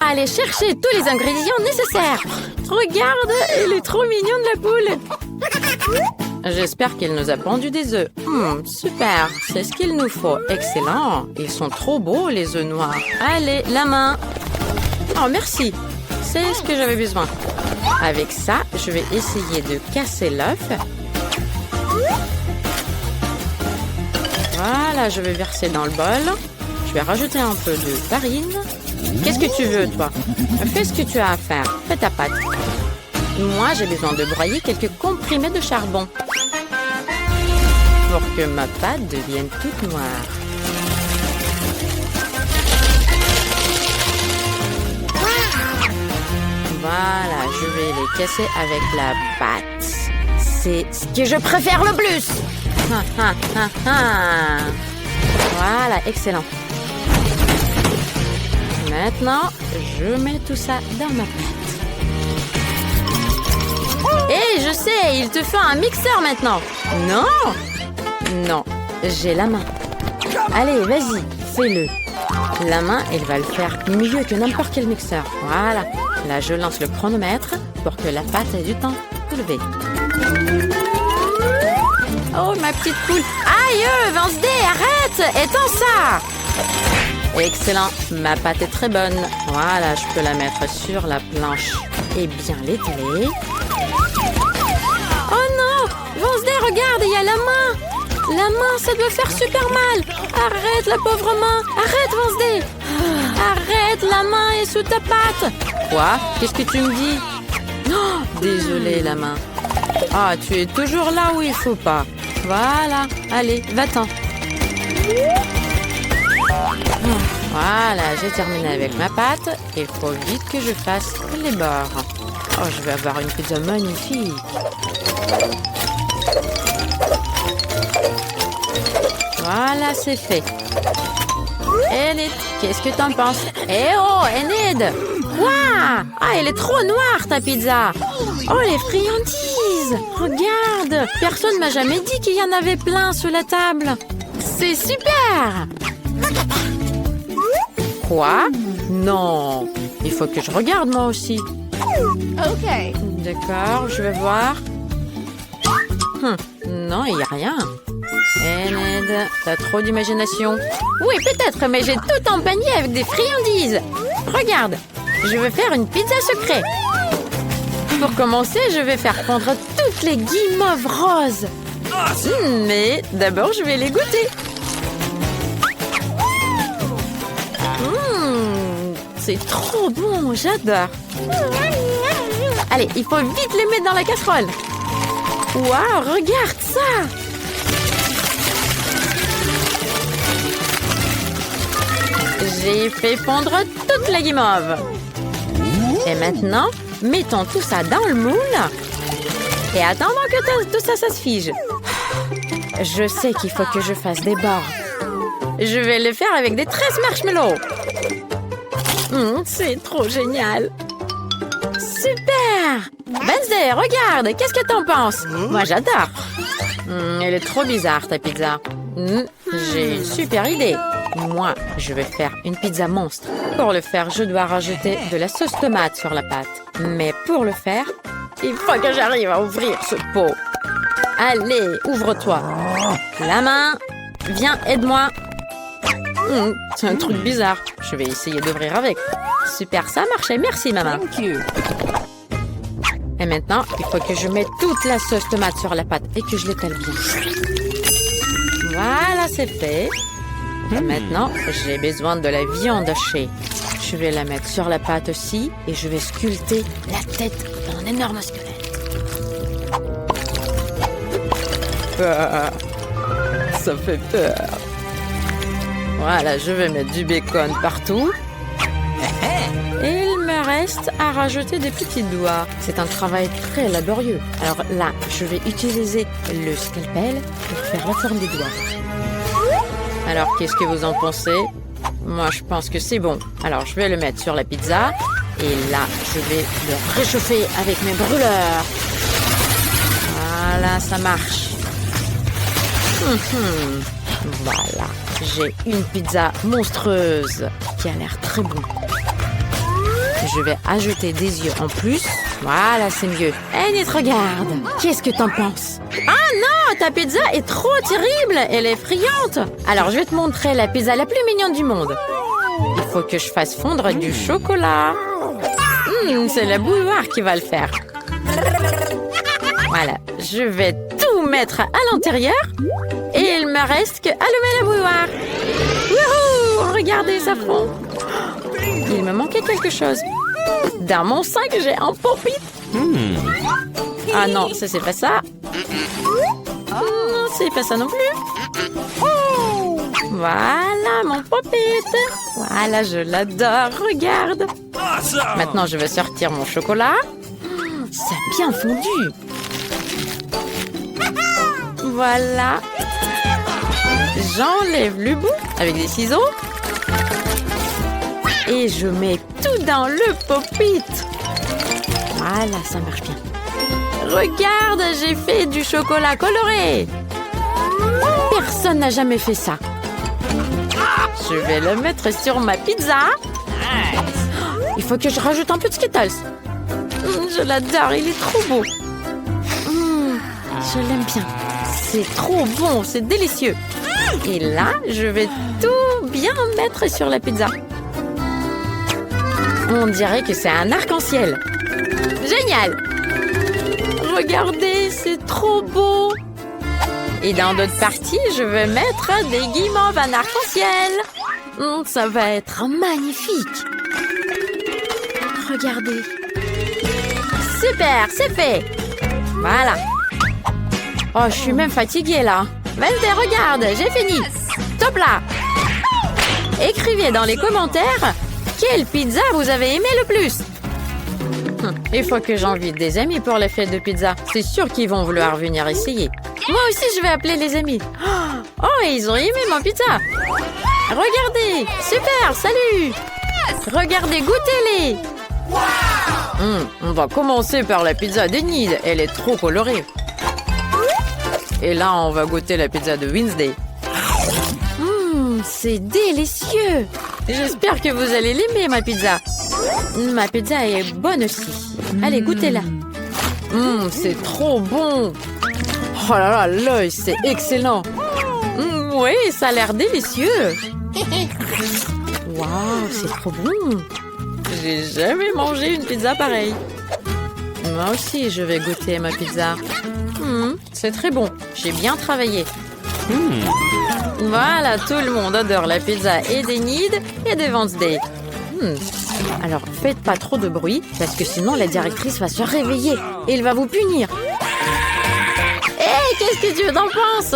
aller chercher tous les ingrédients nécessaires. Regarde, elle est trop mignonne la poule. J'espère qu'elle nous a pondu des œufs. Super, c'est ce qu'il nous faut. Excellent. Ils sont trop beaux, les œufs noirs. Allez, la main. Oh, merci. C'est ce que j'avais besoin. Avec ça, je vais essayer de casser l'œuf. Voilà, je vais verser dans le bol. Je vais rajouter un peu de farine. Qu'est-ce que tu veux, toi? Fais ce que tu as à faire. Fais ta pâte. Moi, j'ai besoin de broyer quelques comprimés de charbon pour que ma pâte devienne toute noire. Voilà, je vais les casser avec la pâte. C'est ce que je préfère le plus. Voilà, excellent. Maintenant, je mets tout ça dans ma pâte. Hé, je sais, il te fait un mixeur maintenant. Non. Non, j'ai la main. Allez, vas-y, fais-le. La main, elle va le faire mieux que n'importe quel mixeur. Voilà. Là, je lance le chronomètre pour que la pâte ait du temps de lever. Oh, ma petite poule. Aïe, Wednesday, arrête! Étends ça! Excellent. Ma pâte est très bonne. Voilà, je peux la mettre sur la planche et bien l'étaler. Oh non! Wednesday, regarde, il y a la main! La main, ça doit faire super mal! Arrête, la pauvre main! Arrête, Wednesday! Arrête, la main est sous ta patte! Quoi? Qu'est-ce que tu me dis? Oh, désolée, la main. Ah, tu es toujours là où il faut pas. Voilà. Allez, va-t'en. Voilà, j'ai terminé avec ma pâte. Il faut vite que je fasse les bords. Oh, je vais avoir une pizza magnifique. Voilà, c'est fait. Enid, qu'est-ce que t'en penses? Eh oh, Enid! Quoi? Ah, elle est trop noire, ta pizza! Oh, les friandises! Regarde! Personne m'a jamais dit qu'il y en avait plein sur la table. C'est super! Quoi? Non! Il faut que je regarde, moi aussi. Ok. D'accord, je vais voir. Non, il n'y a rien. Enid, t'as trop d'imagination. Oui, peut-être, mais j'ai tout empaigné avec des friandises. Regarde, je vais faire une pizza secret. Pour commencer, je vais faire fondre toutes les guimauves roses. Mais d'abord, je vais les goûter. C'est trop bon, j'adore. Allez, il faut vite les mettre dans la casserole. Waouh, regarde ça! J'ai fait fondre toute la guimauve. Et maintenant, mettons tout ça dans le moule. Et attendons que tout ça se fige. Je sais qu'il faut que je fasse des bords. Je vais le faire avec des tresses marshmallows. C'est trop génial. Super! Wednesday, regarde, qu'est-ce que t'en penses? Moi, j'adore. Elle est trop bizarre, ta pizza. J'ai une super idée. Moi, je vais faire une pizza monstre. Pour le faire, je dois rajouter de la sauce tomate sur la pâte. Mais pour le faire, il faut que j'arrive à ouvrir ce pot. Allez, ouvre-toi. La main. Viens, aide-moi. C'est un truc bizarre. Je vais essayer d'ouvrir avec. Super, ça a marché. Merci, maman. Thank you. Et maintenant, il faut que je mette toute la sauce tomate sur la pâte et que je l'étale bien. Voilà, c'est fait. Et maintenant, j'ai besoin de la viande hachée. Je vais la mettre sur la pâte aussi et je vais sculpter la tête d'un énorme squelette. Ça fait peur. Voilà, je vais mettre du bacon partout. Et il me reste à rajouter des petits doigts. C'est un travail très laborieux. Alors là, je vais utiliser le scalpel pour faire la forme des doigts. Alors, qu'est-ce que vous en pensez? Moi, je pense que c'est bon. Alors, je vais le mettre sur la pizza. Et là, je vais le réchauffer avec mes brûleurs. Voilà, ça marche. Voilà, j'ai une pizza monstrueuse qui a l'air très bon. Je vais ajouter des yeux en plus. Voilà, c'est mieux. Enid, regarde. Qu'est-ce que t'en penses? Ah non, ta pizza est trop terrible. Elle est friande. Alors, je vais te montrer la pizza la plus mignonne du monde. Il faut que je fasse fondre du chocolat. C'est la bouilloire qui va le faire. Voilà, je vais tout mettre à l'intérieur. Et il me reste qu'à allumer la bouilloire. Wouhou! Regardez, ça fond. Il me manquait quelque chose. Dans mon sac, j'ai un pop-it. Ah non, ça c'est pas ça. Non, c'est pas ça non plus. Voilà mon pop-it. Voilà, je l'adore. Regarde. Maintenant, je vais sortir mon chocolat. Ça a bien fondu. Voilà. J'enlève le bout avec des ciseaux. Et je mets tout dans le pop-it. Voilà, ça marche bien. Regarde, j'ai fait du chocolat coloré. Personne n'a jamais fait ça. Je vais le mettre sur ma pizza. Il faut que je rajoute un peu de Skittles. Je l'adore, il est trop beau. Je l'aime bien. C'est trop bon, c'est délicieux. Et là, je vais tout bien mettre sur la pizza. On dirait que c'est un arc-en-ciel. Génial! Regardez, c'est trop beau. Et dans d'autres parties, je vais mettre des guimauves en arc-en-ciel. Ça va être magnifique. Regardez. Super, c'est fait. Voilà. Oh, je suis même fatiguée là. Wednesday, regarde, j'ai fini. Top là. Écrivez dans les commentaires quelle pizza vous avez aimé le plus. Il faut que j'invite des amis pour les fêtes de pizza. C'est sûr qu'ils vont vouloir venir essayer. Moi aussi, je vais appeler les amis. Oh, ils ont aimé ma pizza. Regardez, super, salut. Regardez, goûtez-les. On va commencer par la pizza d'Enid. Elle est trop colorée. Et là, on va goûter la pizza de Wednesday. C'est délicieux. J'espère que vous allez l'aimer, ma pizza. Ma pizza est bonne aussi. Allez, goûtez-la. C'est trop bon. Oh là là, l'œil, c'est excellent. Oui, ça a l'air délicieux. Waouh, c'est trop bon. J'ai jamais mangé une pizza pareille. Moi aussi, je vais goûter ma pizza. C'est très bon. J'ai bien travaillé. Voilà, tout le monde adore la pizza et d'Enid et de Wednesday. Alors, faites pas trop de bruit, parce que sinon la directrice va se réveiller et elle va vous punir. Hé, qu'est-ce que tu en penses?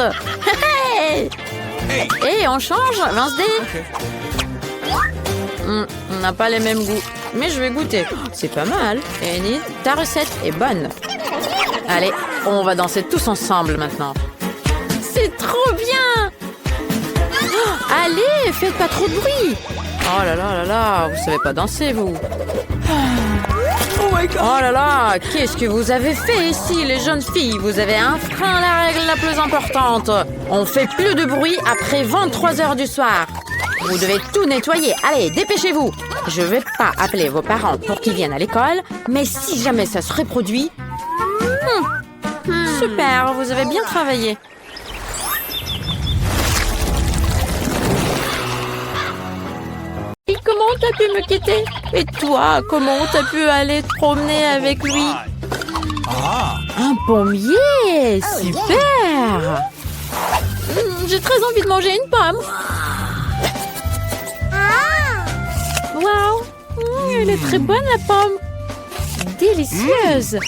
Hé, on change, Wednesday? On n'a pas les mêmes goûts, mais je vais goûter. C'est pas mal. Enid, ta recette est bonne. Allez, on va danser tous ensemble maintenant. C'est trop bien! Allez, faites pas trop de bruit. Oh là là là là, vous savez pas danser, vous. Oh là là, qu'est-ce que vous avez fait ici, les jeunes filles? Vous avez enfreint la règle la plus importante. On fait plus de bruit après 23 heures du soir. Vous devez tout nettoyer. Allez, dépêchez-vous. Je vais pas appeler vos parents pour qu'ils viennent à l'école, mais si jamais ça se reproduit... Super, vous avez bien travaillé. Et comment t'as pu me quitter? Et toi, comment t'as pu aller te promener avec lui? Un pommier! Super! J'ai très envie de manger une pomme. Waouh! Elle est très bonne, la pomme. Délicieuse.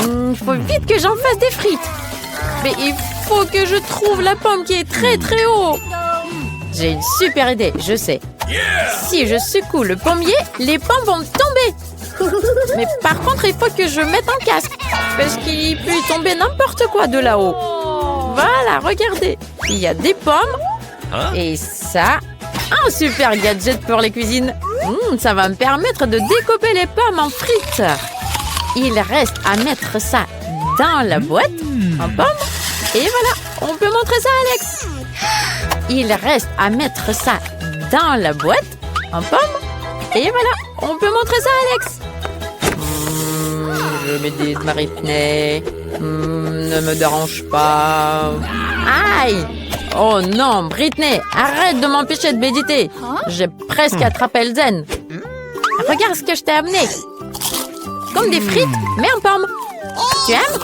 Il faut vite que j'en fasse des frites. Mais il faut que je trouve la pomme qui est très très haut. J'ai une super idée, je sais. Si je secoue le pommier, les pommes vont tomber. Mais par contre, il faut que je mette un casque. Parce qu'il peut tomber n'importe quoi de là-haut. Voilà, regardez. Il y a des pommes. Et ça, un super gadget pour les cuisines. Ça va me permettre de découper les pommes en frites. Il reste à mettre ça dans la boîte en pommes. Et voilà, on peut montrer ça à Alex. Il reste à mettre ça dans la boîte en pommes. Et voilà, On peut montrer ça, Alex? Je médite, Britney. Ne me dérange pas. Aïe! Oh non, Britney, arrête de m'empêcher de méditer. J'ai presque attrapé le zen. Regarde ce que je t'ai amené. Comme des frites, mais en pomme. Tu aimes?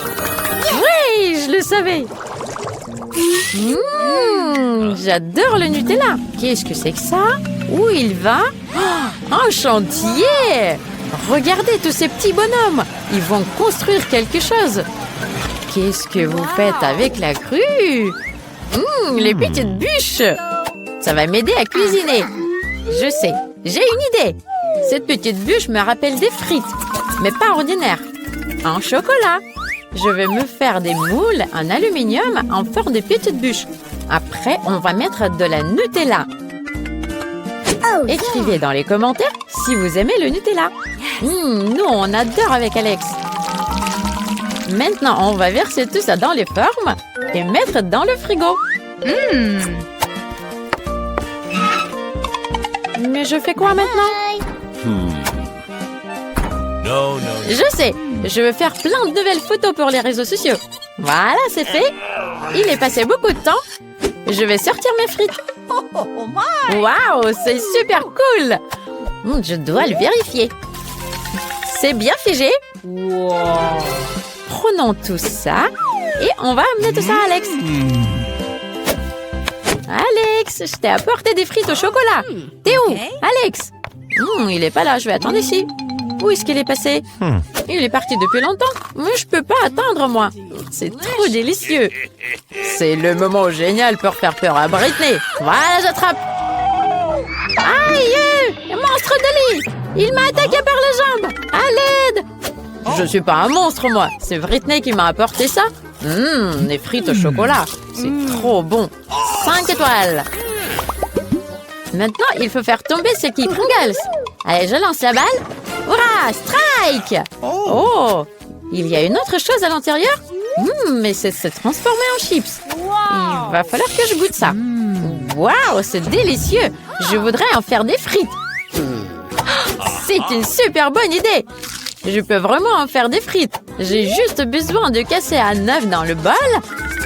Oui, je le savais. J'adore le Nutella. Qu'est-ce que c'est que ça? Où il va? Un chantier! Regardez tous ces petits bonhommes. Ils vont construire quelque chose. Qu'est-ce que vous faites avec la grue? Les petites bûches. Ça va m'aider à cuisiner. Je sais, j'ai une idée. Cette petite bûche me rappelle des frites, mais pas ordinaires. En chocolat. Je vais me faire des moules en aluminium en forme de petites bûches. Après, on va mettre de la Nutella. Écrivez dans les commentaires si vous aimez le Nutella. Nous, on adore avec Alex. Maintenant, on va verser tout ça dans les formes et mettre dans le frigo. Mais je fais quoi maintenant? Je sais, je veux faire plein de nouvelles photos pour les réseaux sociaux. Voilà, c'est fait. Il est passé beaucoup de temps. Je vais sortir mes frites. Waouh, c'est super cool. Je dois le vérifier. C'est bien figé. Prenons tout ça et on va amener tout ça à Alex. Alex, je t'ai apporté des frites au chocolat. T'es où, Alex? Il est pas là, je vais attendre ici. Où est-ce qu'il est passé? Il est parti depuis longtemps, mais je peux pas attendre, moi. C'est trop délicieux. C'est le moment génial pour faire peur à Britney. Voilà, j'attrape. Aïe! Monstre de lit! Il m'a attaqué par les jambes! À l'aide! Je suis pas un monstre, moi. C'est Britney qui m'a apporté ça. Les frites au chocolat. C'est trop bon. 5 étoiles. Maintenant, il faut faire tomber ce qui Pringles. Allez, je lance la balle. Hurrah! Strike! Oh! Il y a une autre chose à l'intérieur? Mais c'est se transformer en chips. Il va falloir que je goûte ça. Waouh, c'est délicieux! Je voudrais en faire des frites. C'est une super bonne idée! Je peux vraiment en faire des frites. J'ai juste besoin de casser un œuf dans le bol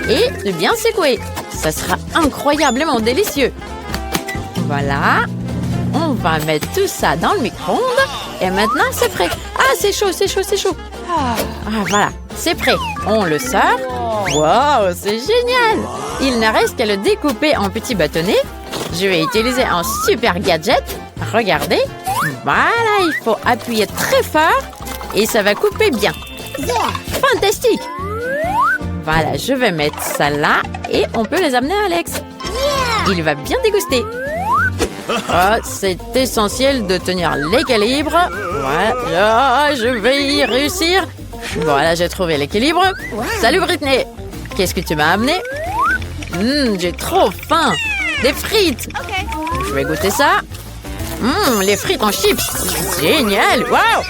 et de bien secouer. Ça sera incroyablement délicieux. Voilà. On va mettre tout ça dans le micro-ondes. Et maintenant, c'est prêt. Ah, c'est chaud, c'est chaud, c'est chaud. Ah, voilà, c'est prêt. On le sort. Wow, c'est génial. Il ne reste qu'à le découper en petits bâtonnets. Je vais utiliser un super gadget. Regardez. Voilà, il faut appuyer très fort. Et ça va couper bien. Fantastique. Voilà, je vais mettre ça là. Et on peut les amener à Alex. Il va bien déguster. Oh, c'est essentiel de tenir l'équilibre. Voilà, je vais y réussir. Voilà, j'ai trouvé l'équilibre. Salut Britney. Qu'est-ce que tu m'as amené? J'ai trop faim. Des frites. Je vais goûter ça. Les frites en chips. Génial. Waouh.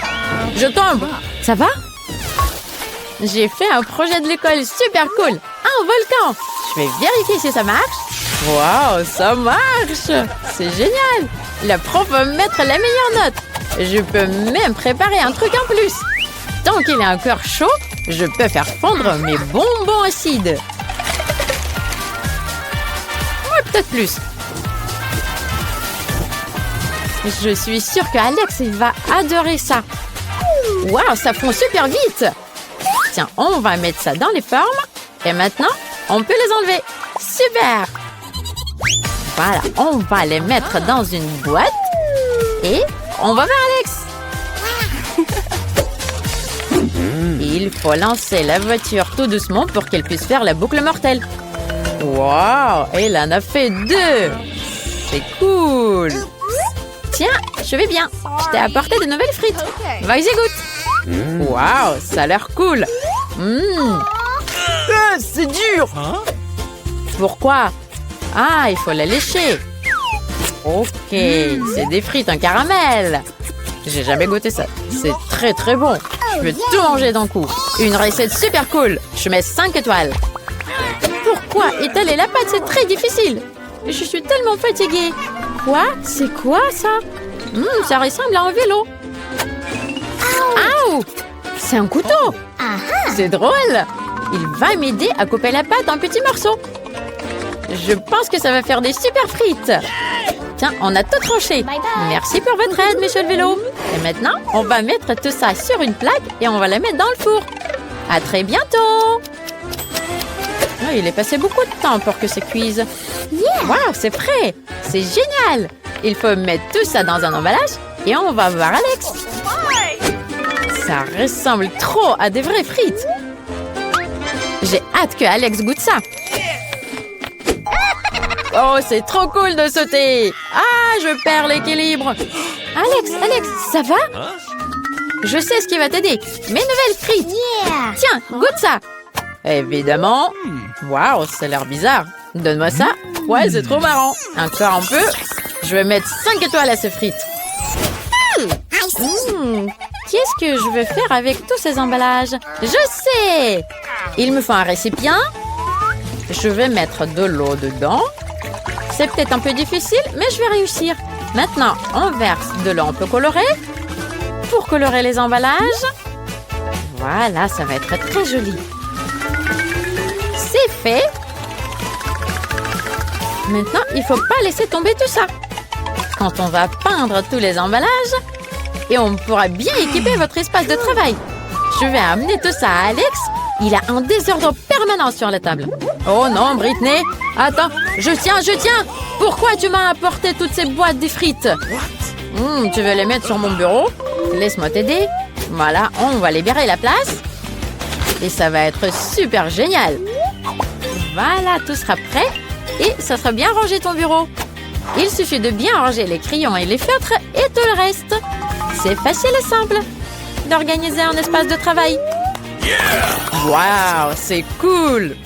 Je tombe. Ça va? J'ai fait un projet de l'école super cool. Un volcan. Je vais vérifier si ça marche. Waouh, ça marche! C'est génial! La prof va me mettre la meilleure note. Je peux même préparer un truc en plus. Tant qu'il est encore chaud, je peux faire fondre mes bonbons acides. Ouais, peut-être plus. Je suis sûre qu'Alex, il va adorer ça. Waouh, ça fond super vite! Tiens, on va mettre ça dans les formes. Et maintenant, on peut les enlever. Super! Voilà, on va les mettre dans une boîte et on va vers Alex. Il faut lancer la voiture tout doucement pour qu'elle puisse faire la boucle mortelle. Waouh, elle en a fait 2. C'est cool. Tiens, je vais bien. Je t'ai apporté de nouvelles frites. Vas-y, goûte. Waouh, ça a l'air cool. C'est dur. Pourquoi? Ah, il faut la lécher. Ok, c'est des frites en caramel. J'ai jamais goûté ça. C'est très très bon. Je vais tout manger d'un coup. Une recette super cool. Je mets 5 étoiles. Pourquoi étaler la pâte? C'est très difficile. Je suis tellement fatiguée. Quoi? C'est quoi ça? Ça ressemble à un vélo. Aouh! C'est un couteau. C'est drôle. Il va m'aider à couper la pâte en petits morceaux. Je pense que ça va faire des super frites. Tiens, on a tout tranché. Merci pour votre aide, monsieur le vélo. Et maintenant, on va mettre tout ça sur une plaque et on va la mettre dans le four. À très bientôt. Oh, il est passé beaucoup de temps pour que ça cuise. Waouh, c'est prêt. C'est génial. Il faut mettre tout ça dans un emballage et on va voir Alex. Ça ressemble trop à des vraies frites. J'ai hâte que Alex goûte ça. Oh, c'est trop cool de sauter. Ah, je perds l'équilibre. Alex, ça va? Je sais ce qui va t'aider. Mes nouvelles frites. Tiens, goûte ça. Évidemment. Waouh, ça a l'air bizarre. Donne-moi ça. Ouais, c'est trop marrant. Encore un peu. Je vais mettre 5 étoiles à ces frites. Qu'est-ce que je vais faire avec tous ces emballages? Je sais! Il me faut un récipient. Je vais mettre de l'eau dedans. C'est peut-être un peu difficile, mais je vais réussir. Maintenant, on verse de l'eau un peu colorée pour colorer les emballages. Voilà, ça va être très joli. C'est fait. Maintenant, il ne faut pas laisser tomber tout ça. Quand on va peindre tous les emballages, et on pourra bien équiper votre espace de travail. Je vais amener tout ça à Alex. Il a un désordre permanent sur la table. Oh non, Britney. Attends, je tiens. Pourquoi tu m'as apporté toutes ces boîtes de frites? Tu veux les mettre sur mon bureau? Laisse-moi t'aider. Voilà, on va libérer la place. Et ça va être super génial. Voilà, tout sera prêt. Et ça sera bien rangé ton bureau. Il suffit de bien ranger les crayons et les feutres et tout le reste. C'est facile et simple d'organiser un espace de travail. Waouh, c'est cool!